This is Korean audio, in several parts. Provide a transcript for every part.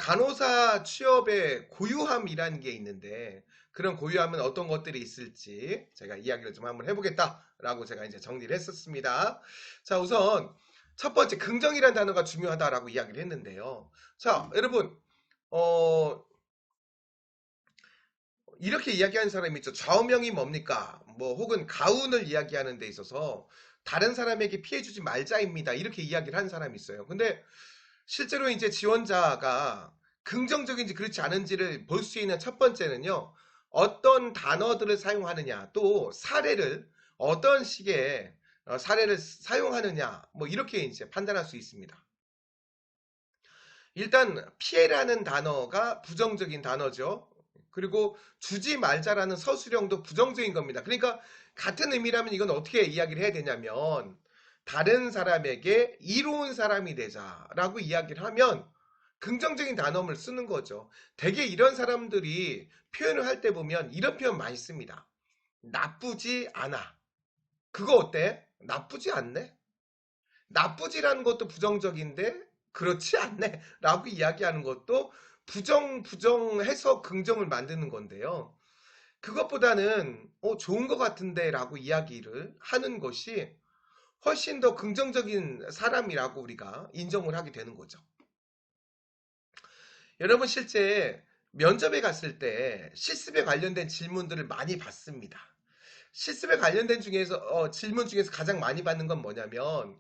간호사 취업의 고유함이라는 게 있는데 그런 고유함은 어떤 것들이 있을지 제가 이야기를 좀 한번 해보겠다라고 제가 이제 정리를 했었습니다. 자, 우선 첫 번째 긍정이라는 단어가 중요하다라고 이야기를 했는데요. 자, 여러분 어, 이렇게 이야기하는 사람이 있죠. 좌우명이 뭡니까? 뭐 혹은 가운을 이야기하는 데 있어서 다른 사람에게 피해 주지 말자입니다. 이렇게 이야기를 하는 사람이 있어요. 근데 실제로 이제 지원자가 긍정적인지 그렇지 않은지를 볼 수 있는 첫 번째는요. 어떤 단어들을 사용하느냐, 또 사례를 어떤 식의 사례를 사용하느냐, 뭐 이렇게 이제 판단할 수 있습니다. 일단 피해라는 단어가 부정적인 단어죠. 그리고 주지 말자라는 서술형도 부정적인 겁니다. 그러니까 같은 의미라면 이건 어떻게 이야기를 해야 되냐면 다른 사람에게 이로운 사람이 되자라고 이야기를 하면 긍정적인 단어를 쓰는 거죠. 대개 이런 사람들이 표현을 할 때 보면 이런 표현 많이 씁니다. 나쁘지 않아. 그거 어때? 나쁘지 않네? 나쁘지라는 것도 부정적인데 그렇지 않네 라고 이야기하는 것도 부정해서 긍정을 만드는 건데요. 그것보다는 좋은 것 같은데 라고 이야기를 하는 것이 훨씬 더 긍정적인 사람이라고 우리가 인정을 하게 되는 거죠. 여러분 실제 면접에 갔을 때 실습에 관련된 질문들을 많이 받습니다. 실습에 관련된 중에서 질문 중에서 가장 많이 받는 건 뭐냐면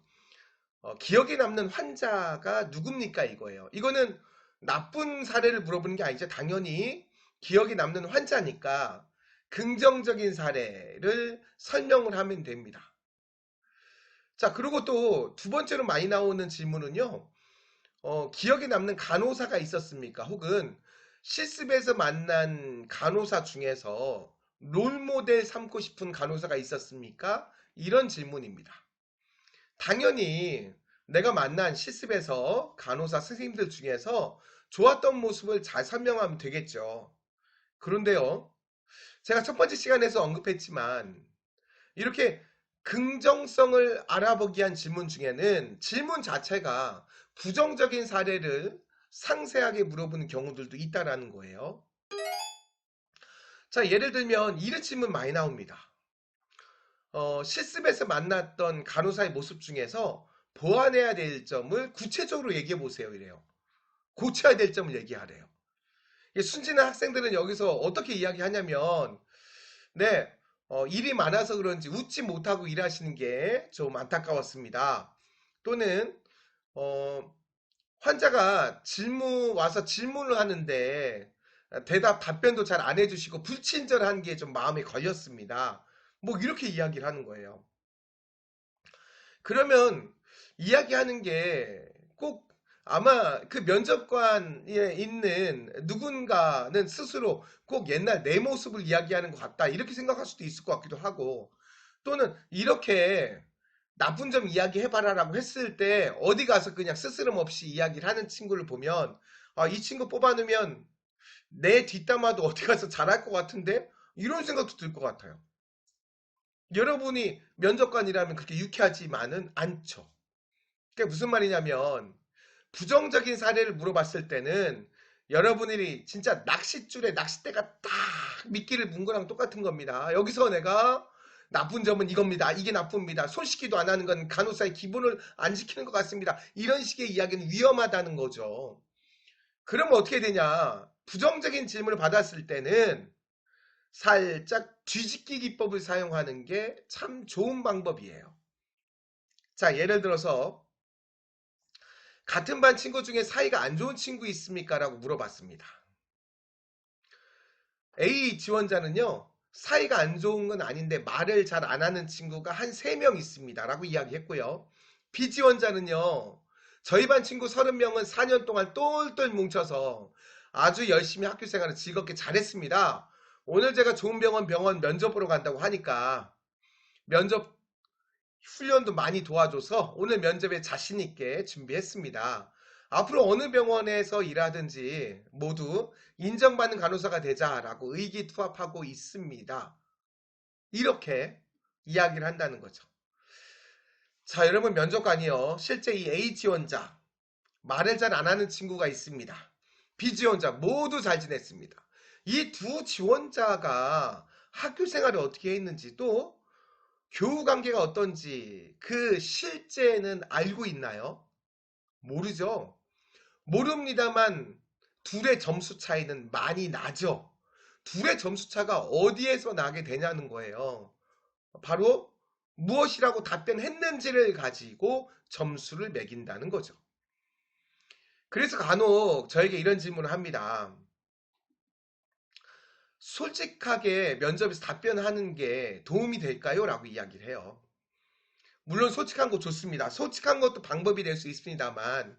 기억에 남는 환자가 누굽니까 이거예요. 이거는 나쁜 사례를 물어보는 게 아니죠. 당연히 기억에 남는 환자니까 긍정적인 사례를 설명을 하면 됩니다. 자, 그리고 또 두 번째로 많이 나오는 질문은요. 기억에 남는 간호사가 있었습니까? 혹은 실습에서 만난 간호사 중에서 롤모델 삼고 싶은 간호사가 있었습니까? 이런 질문입니다. 당연히 내가 만난 실습에서 간호사 선생님들 중에서 좋았던 모습을 잘 설명하면 되겠죠. 그런데요, 제가 첫 번째 시간에서 언급했지만 이렇게 긍정성을 알아보기 위한 질문 중에는 질문 자체가 부정적인 사례를 상세하게 물어보는 경우들도 있다라는 거예요. 자, 예를 들면 이런 질문 많이 나옵니다. 실습에서 만났던 간호사의 모습 중에서 보완해야 될 점을 구체적으로 얘기해 보세요. 이래요. 고쳐야 될 점을 얘기하래요. 순진한 학생들은 여기서 어떻게 이야기하냐면, 네, 일이 많아서 그런지 웃지 못하고 일하시는 게 좀 안타까웠습니다. 또는, 어, 환자가 와서 질문을 하는데, 답변도 잘 안 해주시고 불친절한 게 좀 마음에 걸렸습니다. 뭐, 이렇게 이야기를 하는 거예요. 그러면 이야기하는 게 꼭 아마 그 면접관에 있는 누군가는 스스로 꼭 옛날 내 모습을 이야기하는 것 같다. 이렇게 생각할 수도 있을 것 같기도 하고 또는 이렇게 나쁜 점 이야기해봐라라고 했을 때 어디 가서 그냥 스스럼 없이 이야기를 하는 친구를 보면 아, 이 친구 뽑아놓으면 내 뒷담화도 어디 가서 잘할 것 같은데 이런 생각도 들 것 같아요. 여러분이 면접관이라면 그렇게 유쾌하지만은 않죠. 그게 무슨 말이냐면 부정적인 사례를 물어봤을 때는 여러분이 진짜 낚싯줄에 낚싯대가 딱 미끼를 문 거랑 똑같은 겁니다. 여기서 내가 나쁜 점은 이겁니다. 이게 나쁩니다. 손 씻기도 안 하는 건 간호사의 기본을 안 지키는 것 같습니다. 이런 식의 이야기는 위험하다는 거죠. 그러면 어떻게 되냐? 부정적인 질문을 받았을 때는 살짝 뒤집기 기법을 사용하는 게 참 좋은 방법이에요. 자, 예를 들어서 같은 반 친구 중에 사이가 안 좋은 친구 있습니까? 라고 물어봤습니다. A 지원자는요, 사이가 안 좋은 건 아닌데 말을 잘 안 하는 친구가 한 3명 있습니다. 라고 이야기했고요. B 지원자는요, 저희 반 친구 30명은 4년 동안 똘똘 뭉쳐서 아주 열심히 학교 생활을 즐겁게 잘했습니다. 오늘 제가 좋은 병원 면접 보러 간다고 하니까 면접 훈련도 많이 도와줘서 오늘 면접에 자신 있게 준비했습니다. 앞으로 어느 병원에서 일하든지 모두 인정받는 간호사가 되자라고 의기투합하고 있습니다. 이렇게 이야기를 한다는 거죠. 자, 여러분 면접관이요. 실제 이 A 지원자 말을 잘 안 하는 친구가 있습니다. 비지원자 모두 잘 지냈습니다. 이 두 지원자가 학교 생활을 어떻게 했는지 또 교우 관계가 어떤지 그 실제는 알고 있나요? 모르죠. 모릅니다만 둘의 점수 차이는 많이 나죠. 둘의 점수 차가 어디에서 나게 되냐는 거예요. 바로 무엇이라고 답변했는지를 가지고 점수를 매긴다는 거죠. 그래서 간혹 저에게 이런 질문을 합니다. 솔직하게 면접에서 답변하는 게 도움이 될까요? 라고 이야기를 해요. 물론 솔직한 거 좋습니다. 솔직한 것도 방법이 될 수 있습니다만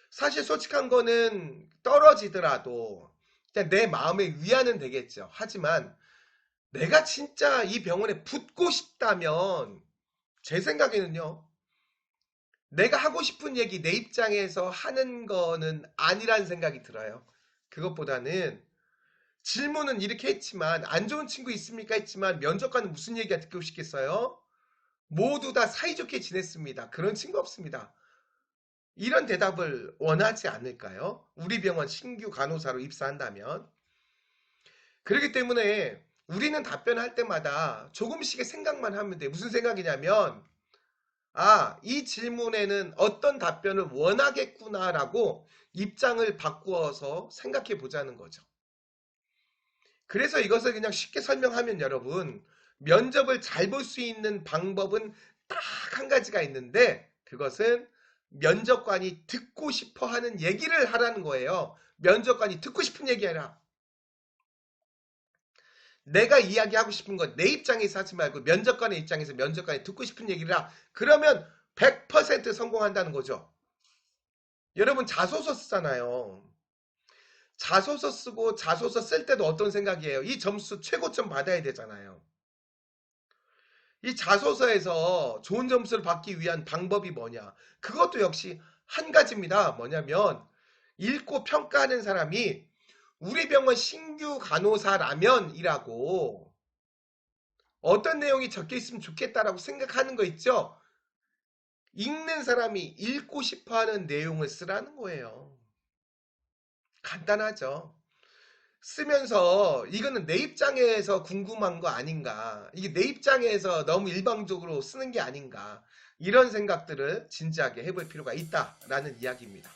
사실 솔직한 거는 떨어지더라도 그냥 내 마음의 위안은 되겠죠. 하지만 내가 진짜 이 병원에 붙고 싶다면 제 생각에는요. 내가 하고 싶은 얘기 내 입장에서 하는 거는 아니란 생각이 들어요. 그것보다는 질문은 이렇게 했지만 안 좋은 친구 있습니까? 했지만 면접관은 무슨 얘기가 듣고 싶겠어요? 모두 다 사이좋게 지냈습니다. 그런 친구 없습니다. 이런 대답을 원하지 않을까요? 우리 병원 신규 간호사로 입사한다면. 그렇기 때문에 우리는 답변할 때마다 조금씩의 생각만 하면 돼. 무슨 생각이냐면 이 질문에는 어떤 답변을 원하겠구나라고 입장을 바꾸어서 생각해 보자는 거죠. 그래서 이것을 그냥 쉽게 설명하면 여러분, 면접을 잘 볼 수 있는 방법은 딱 한 가지가 있는데 그것은 면접관이 듣고 싶어 하는 얘기를 하라는 거예요. 면접관이 듣고 싶은 얘기 해라. 내가 이야기하고 싶은 건 내 입장에서 하지 말고 면접관의 입장에서 면접관이 듣고 싶은 얘기를 하라. 그러면 100% 성공한다는 거죠. 여러분 자소서 쓰잖아요. 자소서 쓰고 자소서 쓸 때도 어떤 생각이에요? 이 점수 최고점 받아야 되잖아요. 이 자소서에서 좋은 점수를 받기 위한 방법이 뭐냐? 그것도 역시 한 가지입니다. 뭐냐면 읽고 평가하는 사람이 우리 병원 신규 간호사라면이라고 어떤 내용이 적혀 있으면 좋겠다라고 생각하는 거 있죠? 읽는 사람이 읽고 싶어하는 내용을 쓰라는 거예요. 간단하죠. 쓰면서 이거는 내 입장에서 궁금한 거 아닌가, 이게 내 입장에서 너무 일방적으로 쓰는 게 아닌가, 이런 생각들을 진지하게 해볼 필요가 있다라는 이야기입니다.